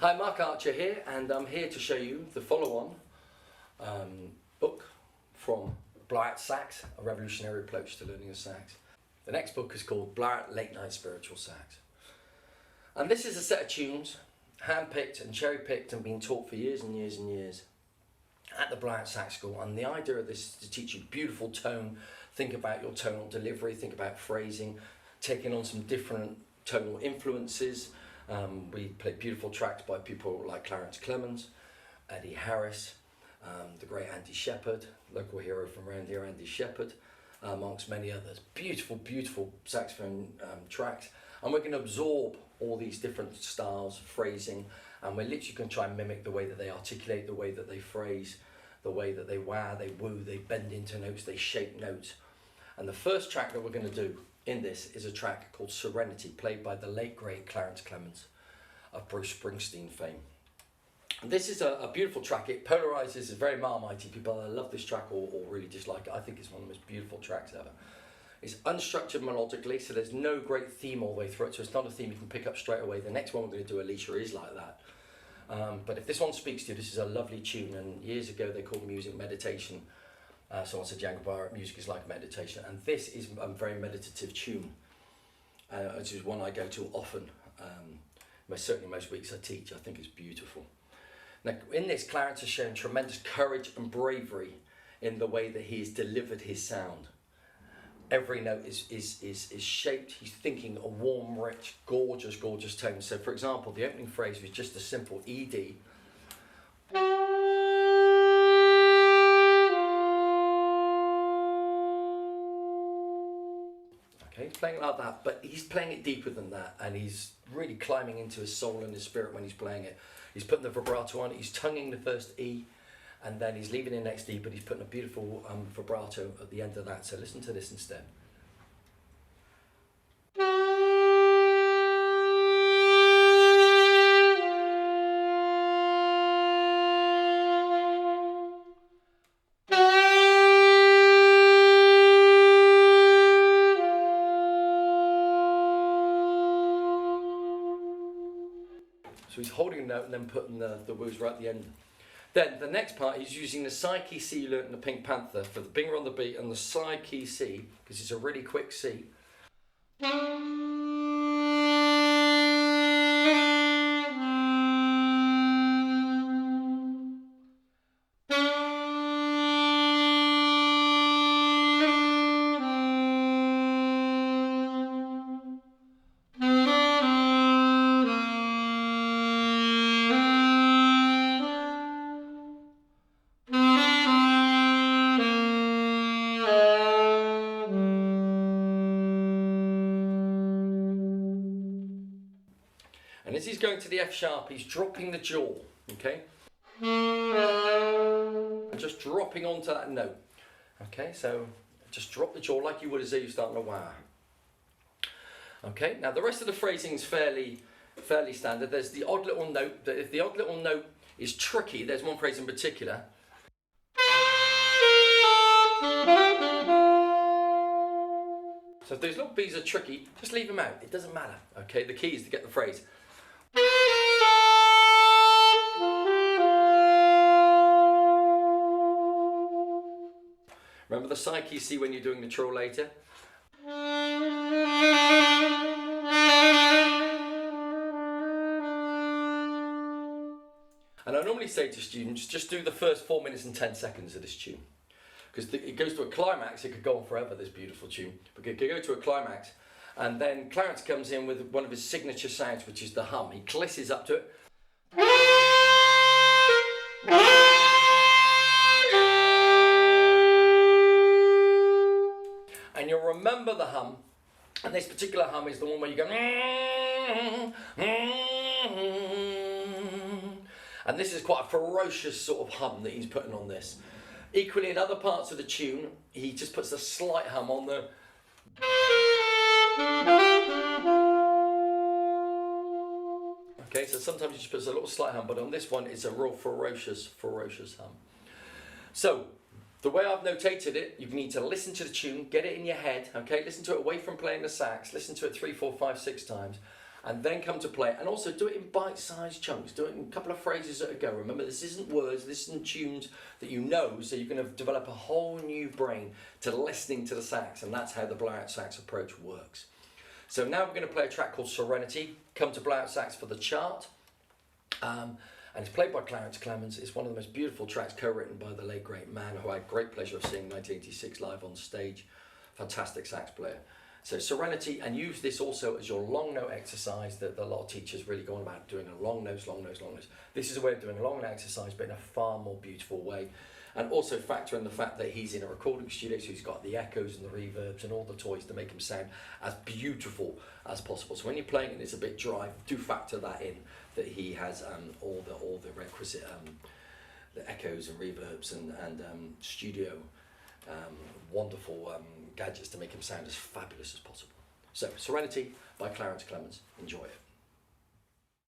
Hi, Mark Archer here, and I'm here to show you the follow-on book from Blowout Sax, A Revolutionary Approach to Learning a Sax. The next book is called Blowout Late Night Spiritual Sax. And this is a set of tunes, hand-picked and cherry-picked and been taught for years and years and years at the Blowout Sax School. And the idea of this is to teach you beautiful tone, think about your tonal delivery, think about phrasing, taking on some different tonal influences. We play beautiful tracks by people like Clarence Clemons, Eddie Harris, the great Andy Shepherd, local hero from around here, Andy Shepherd, amongst many others. Beautiful, beautiful saxophone tracks. And we're going to absorb all these different styles, phrasing, and we're literally going to try and mimic the way that they articulate, the way that they phrase, the way that they wow, they woo, they bend into notes, they shape notes. And the first track that we're going to do in this is a track called Serenity, played by the late great Clarence Clemons of Bruce Springsteen fame. And this is a beautiful track. It polarizes, it's very Marmite. People either love this track or really dislike it. I think it's one of the most beautiful tracks ever. It's unstructured melodically, so there's no great theme all the way through it, so it's not a theme you can pick up straight away. The next one we're going to do, Alicia, is like that. But if this one speaks to you, this is a lovely tune, and years ago they called music meditation. Someone said, Django Bar, music is like meditation, and this is a very meditative tune, which is one I go to often. Certainly most weeks I teach. I think it's beautiful. Now, in this, Clarence has shown tremendous courage and bravery in the way that he's delivered his sound. Every note is shaped. He's thinking a warm, rich, gorgeous, gorgeous tone. So, for example, the opening phrase was just a simple ED. He's playing it like that, but he's playing it deeper than that, and he's really climbing into his soul and his spirit when he's playing it. He's putting the vibrato on it, he's tonguing the first E, and then he's leaving in next E, but he's putting a beautiful vibrato at the end of that. So listen to this instead. So he's holding a note and then putting the woos right at the end. Then the next part, he's using the side key C you learnt in the Pink Panther for the finger on the beat and the side key C, because it's a really quick C. And as he's going to the F sharp, he's dropping the jaw, okay? And just dropping onto that note. Okay, so just drop the jaw like you would as though you're starting to wow. Okay, now the rest of the phrasing is fairly standard. There's the odd little note, that if the odd little note is tricky, there's one phrase in particular. So if those little B's are tricky, just leave them out. It doesn't matter, okay? The key is to get the phrase. Remember the side key C when you're doing the trill later? And I normally say to students, just do the first 4 minutes and 10 seconds of this tune. Because it goes to a climax, it could go on forever, this beautiful tune. But it could go to a climax, and then Clarence comes in with one of his signature sounds, which is the hum. He glisses up to it. And you'll remember the hum, and this particular hum is the one where you go, and this is quite a ferocious sort of hum that he's putting on this. Equally, in other parts of the tune, he just puts a slight hum on the. Okay, so sometimes he just puts a little slight hum, but on this one, it's a real ferocious hum. So, the way I've notated it, you need to listen to the tune, get it in your head, okay? Listen to it away from playing the sax, listen to it 3, 4, 5, 6 times, and then come to play, and also do it in bite-sized chunks. Do it in a couple of phrases at a go. Remember, this isn't words, this isn't tunes that you know, so you're going to develop a whole new brain to listening to the sax, and that's how the blowout sax approach works. So now we're going to play a track called Serenity. Come to blowout sax for the chart. And it's played by Clarence Clemons. It's one of the most beautiful tracks, co-written by the late great man who I had great pleasure of seeing in 1986 live on stage. Fantastic sax player. So Serenity, and use this also as your long note exercise that a lot of teachers really go on about, doing a long notes, long notes, long notes. This is a way of doing a long note exercise, but in a far more beautiful way. And also factor in the fact that he's in a recording studio, so he's got the echoes and the reverbs and all the toys to make him sound as beautiful as possible. So when you're playing and it's a bit dry, do factor that in, that he has all the requisite the echoes and reverbs and studio wonderful gadgets to make him sound as fabulous as possible. So Serenity by Clarence Clemons. Enjoy it.